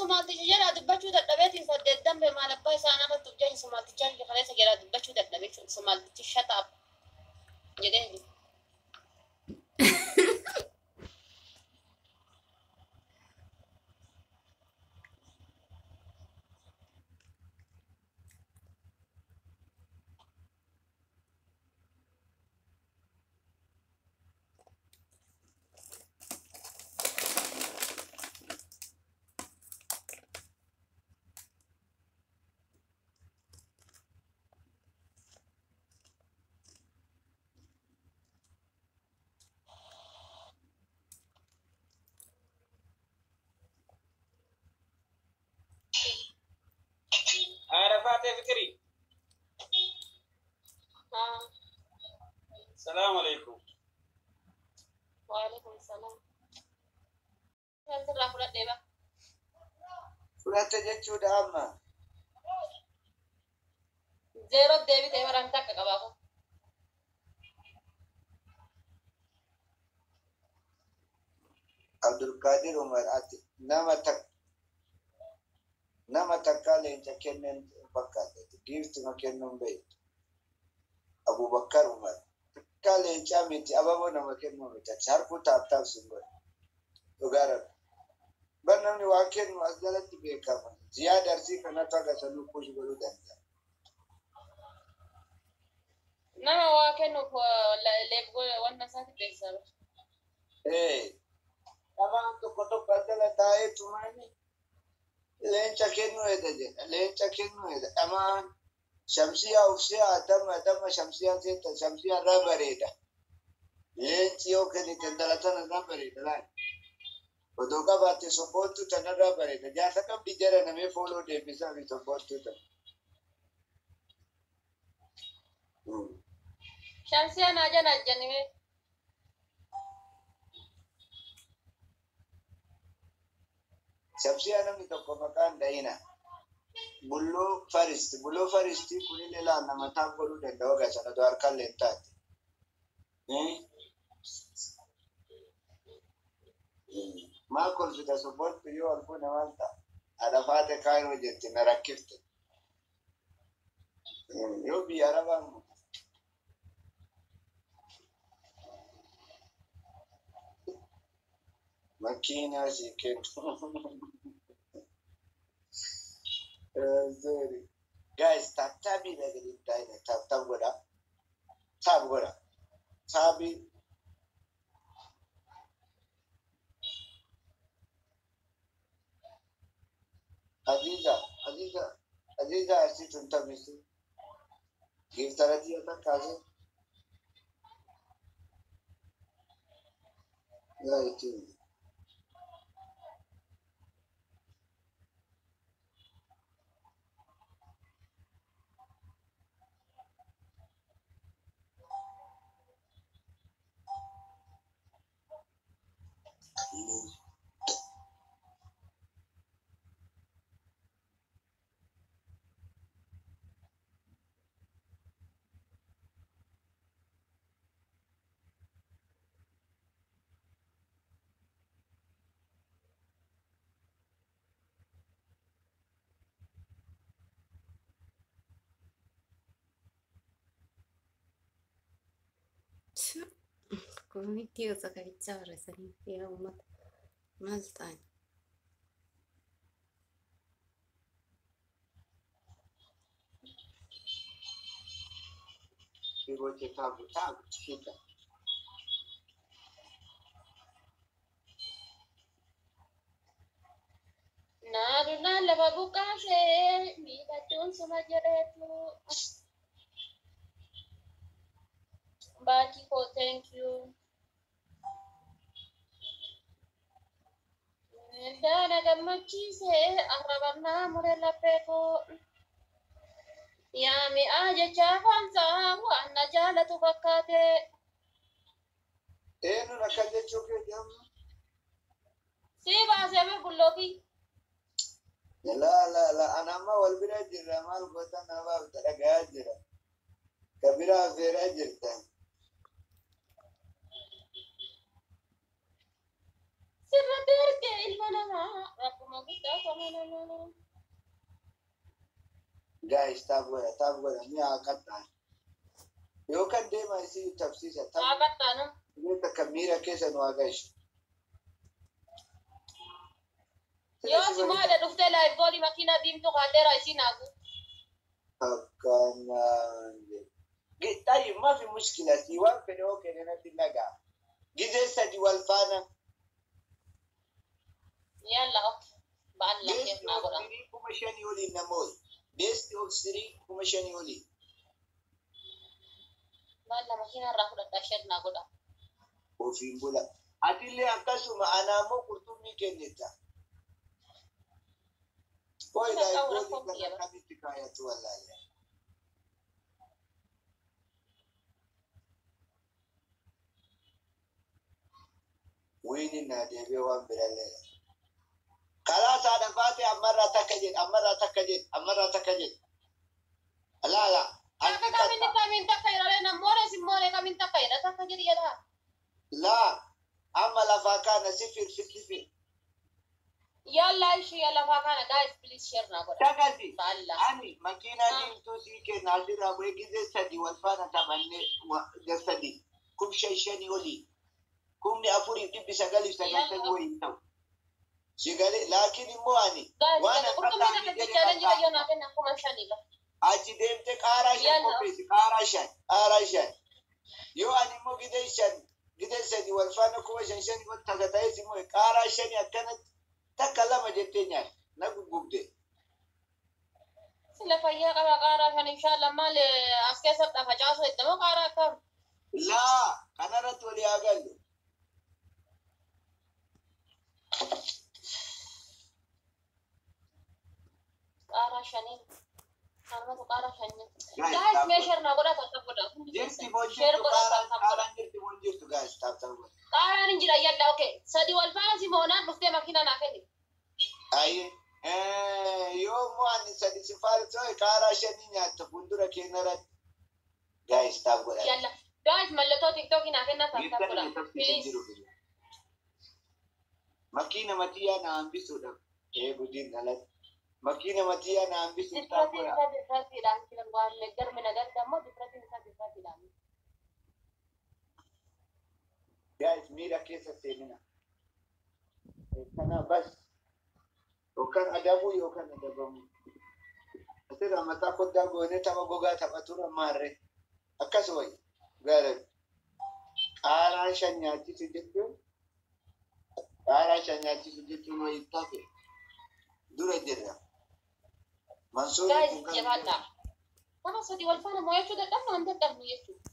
سمعت جرا دبچو دبيتي فددم بما لباي سانا ما تبجي سمعت جان خلاص جرا دبچو دبيتي سمعت شطاب جدي عرفات فكري. السلام عليكم. وعليكم السلام. هل ترى فلان ديبا؟ فلان تجتشو داما. زيرو ديبي تيبا رانتاك كبابو. عبد القادر عمر أتي نما تكالي انت كنن بكات جيفت ما كنن بيت أبو بكر عمر تكالي انت أمتي أبابو نما كنن بيت شاركو تاب سنبر تغارب بنامني واكن مازالت بيكام زيادة أرسي كنا تاجا سنو كوش بلو دنيا نما واكنو ليبغو وانا ساكت بيسالو. إيه أما أنتو كتب بدل تاي تماني لين تكنو هذا لين تكنو هذا أما شمسية وفسية أدم شمسية زيت شمسية رابريدا لين تيو كني تندلتنا رابريدا لا ودوكا باتي سبوتو تنا رابريدا جاتا كم بيجرا نمي فولو دي بيسا بي سبوتو تنا شمسيا ناجا ناجاني شمسية نمي توكو مكان داينا بلو فارستي كوني للا نما تاكلو دندوغا سنة دوار كالنتات ما كل في تسبوت يو الكون مالتا على فاتي كايرو جنتي نركبت يو بي عربا ماكينة سيكين زوري guys tabi lagi di daina tab goda tabi aziza arsi tunta misi giftara dia ta kaze ya itu Community usa carizzare significa un maltani. ibo ce tabu kita naaduna lama bukaase miidhachuun suma jedheetu baaki koo thank you daana gammachiise arrabannaa mure laphee koo yaa mi'aa jechaa faamsaa waan na jaalatu fakkaate enu nakaje choke jamu sii baasee bullookii la anama walbira jirra mal gota nama daga jira kabira vera jirta sirratti arge ilma namaa rakkuma guddaa kana Guys, taap godha ni haa qaxxaan. Yoo kan deema isii tabsiisa. haa qaxxaanu. Beekta kan miira keessa nu haa gaishu. Yoo si maadha dhuftee laayibboolii makiinaa diimtuu kaadheera isii naagu. Akkanaan jedhe. Maafi mushkilati waan fedhe oo kenne natti nagaa. Gizee sadi wal faana. Yalla ok. Ba'an laafeef naa godha. Beesti of 3 kuma shanii olii namoota. Beesti of 3 kuma shanii olii. Ba'an la makiinaa irraa fudhadhaa isheef naa godha. Ofiin bula. Atillee akkasuma anaamoo qurxummii kennita. Boy laayibboolii kana kamitti kaayatu wallaahi. Wini na deebi'ee waan birallee. Karaa saadha baatee ammarraa takka jedhe. Alaala. Akka kamiin takka jedhee namoota simmoonee kamiin takka jedha takka jedhi jedha. Laa amma lafaa kana sifir. Yalla ishii lafaa kana guys please share naa godha. Takati. Balla. Ani makiinaa diimtuu sii kenna asirraa bu'ee gizee sadi wal faana taphannee sadi. Kum shanii olii. Kumni 4,990 wayii ta'u. Sigalee laakiin immoo ani waan achi deemte qaaraa shan qopheessi qaaraa shan. Yoo ani immoo gidee sadi wal faana kuma shanii wal takka ta'es immoo qaaraa shanii akkanatti takka lama jettee nyaata na gugubde. Sila fayyaa qaba qaaraa shan inshallah maal as keessatti facaasu eddamoo qaaraa akkam. Laa kanarratti walii haa gallu. Qaaraa shanii. Kanumatu qaaraa shanii. Guys meeshaa naa godha takka godha. Jirti bonjirtu qaaraan jirti bonjirtu guys taap godha. Qaaraan hin jira yalla okay. Sadi wal faana simoonaan dhuftee makiina naa kenni. Aye. Yoo immoo ani sadi si faarsoo qaaraa shanii nyaatta fuuldura keenyarratti. Guys taap godha. Yalla. Guys mallattoo TikTok naa kenna taap godha. Please. Makiina matiyaa na hambisuudha. Gudiin dhalate. Makiina matiyaa na hambisuudha. Differentiidhaan jiran waan garmi nagarta immoo differentiidhaan. Guys miira keessa seenina. Kana bas. Yookaan adabuu yookaan adabamu. Asirraa mataa koddaa goonee tapha gogaa taphatura maarree. Akkas wayi. Gaara. Qaaraa shan nyaachisi jechuun. Qaaraa shan nyaachisi jechuun wayii tafe. Dura jirra. Guys jabaadha. Kana sadi wal faana mo'achuu dadhabnu waan dadhabnu jechuudha.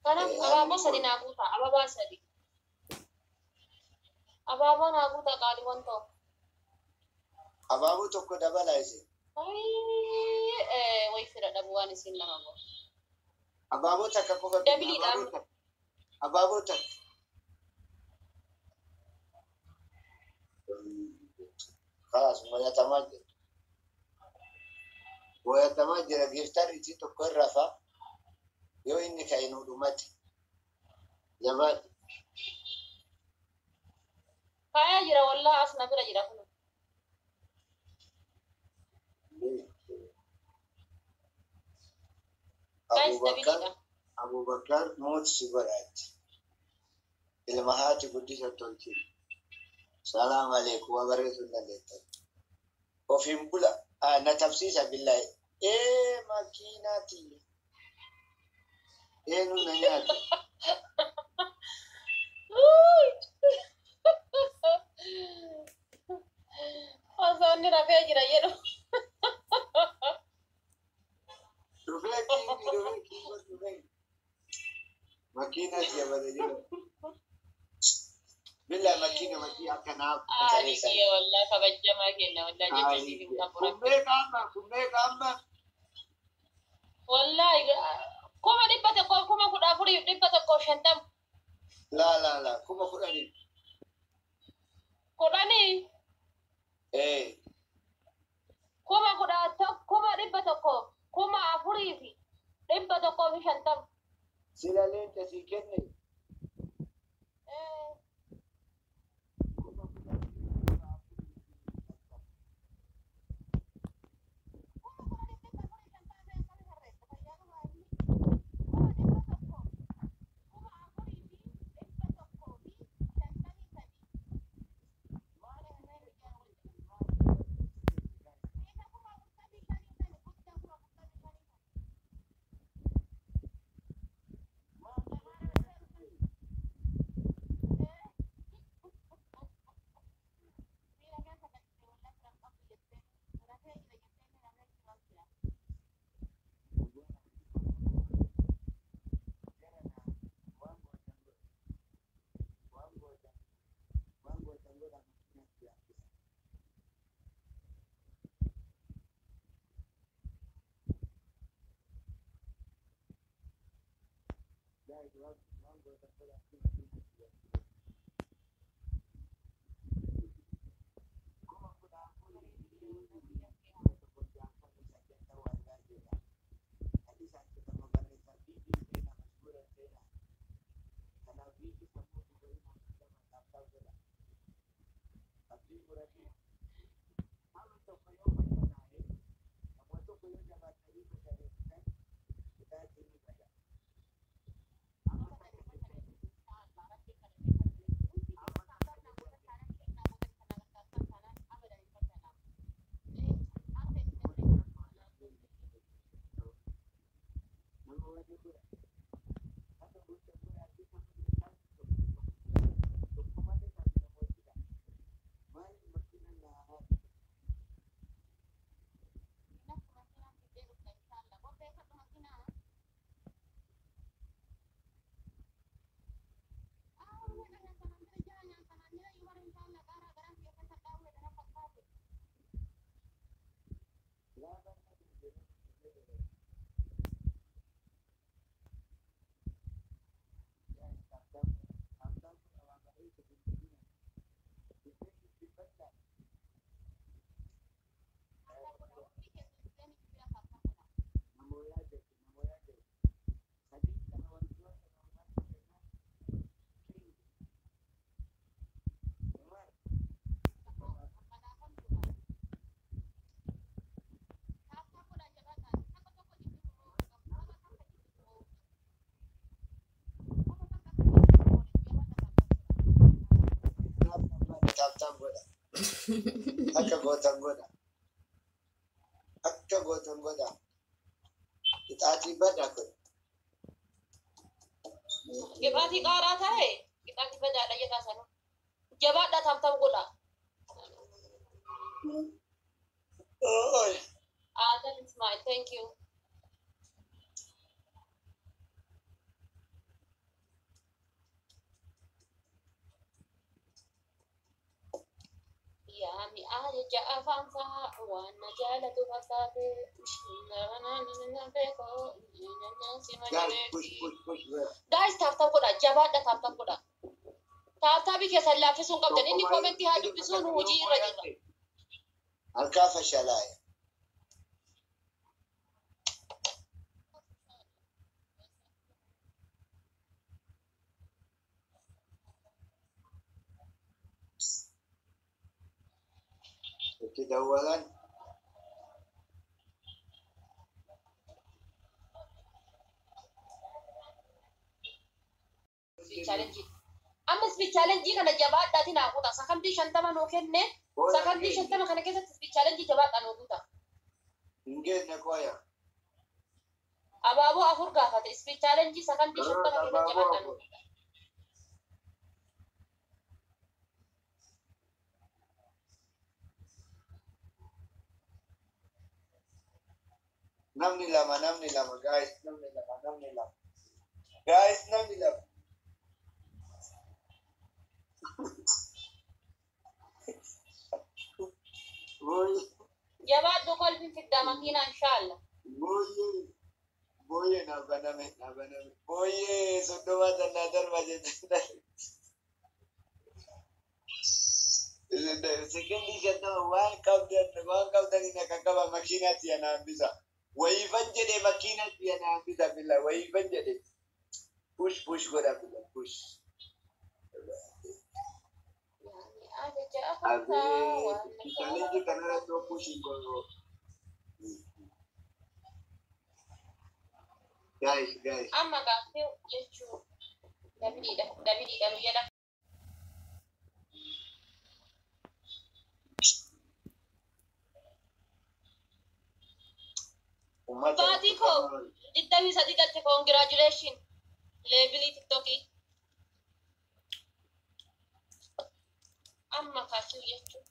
Kanaaf abaaboo sadi naa guuta. Ababaa sadi. Abaaboo naa guuta qaalii wantoo. Abaaboo tokko dabalaa isin. Wayii fira dhabu waan isin lama boo. Abaaboo takka qofa. Dabiliidhaan. Abaaboo takka. Kaas mo'atamaa jira. Mo'atamaa jira giiftaan itti tokko irra fa'a. Yoo inni ka'e nu dhumate. Jabaadha. Kaayaa jira wallaa as na bira jira kun. Abubakar mooti si godhaatti. Ilma haati guddisa tolchi. Salaam alaikum wa bareedu dandeettan. Ofiin bula na tabsiisa billahi. Makiinaati. Nu na nyaata. Osoonni rafee jira jedhu. Dhufee. Makiinaati abada jedhu. Billahi makiina matii akkanaaf. Kiyya wallaa kabajamaa kenna wallaa jecha siif hin qabura. Kumbee qaama. Wallaahi kuma 100 kuma 14 150. La kuma 10. 10. Kuma 10 kuma 100 kuma 4 fi 150. Sila leenca si kenne. Akka gootan godha. Akka gootan godha. Qixaaxii badaa kun. Qixaaxii qaaraa ta'e qixaaxii badaadha jedhaa sana. Jabaadha taaptaan godha. That is mine. Thank you. يعني جاء فانسا وانا جالت فساتي guys taaptaan godha jabaadha taaptaan godha taaptaabii keessan laaffisuun qabdan inni komentii haa dubbisuun hojii irra jira Harkaa fashalaa'e. Itti dawwalan. amma speech challenge kana jabaadhaati naa kuta sakandii 50 nuu kenne sakandii 50 kana keessatti speech challenge jabaadhaa nuu kuta Ingenne qoya. abaaboo afur gaafate speech challenge sakandii 50 keessatti jabaadhaa nuu kuta Namni lama guys, namni lama. Guys, namni lama. Boy, jabaadhu kolfin fiddaa makiinaa inshallah boy na baname. Boy, soddoma tanna darba jetta. Sekendi jetta waan qabdan ina kakaba makiinatti yana bisa. Wayifan jedhe makiinatti yana bisa billa wayifan jedhe. Push godha billa push. Challenge kanarra to pushing go. Guys. amma gaaffii jechuun dabiidha nu jedha Baatii koo 23 galte congratulation leebilii tiktokii amma kaasuu jechuun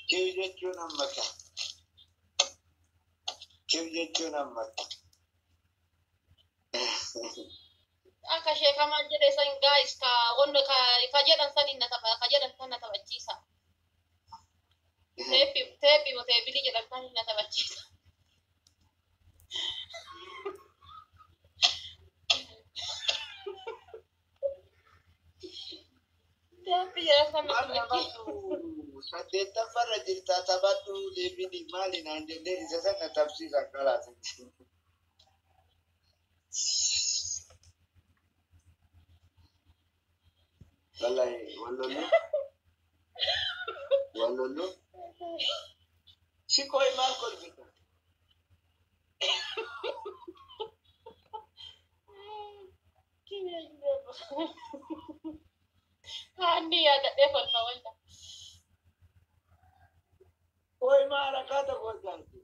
Kiu jechuun amma ka. akka sheekamaan jedhe san guys ka wonna ka jedhan san inna taphachiisa teephi teebilii jedhan san inna taphachiisa Dambi ya sama Maal tuh. namatu saddeettaffarra jirtaa taphadhu deebini maali naan jennee isa sana tabsiisan kalaas. Wallahi wallollo si koy maal kolfita. Andi ya tak deh kalau kawin. Koy maal akkaataa kolfaati.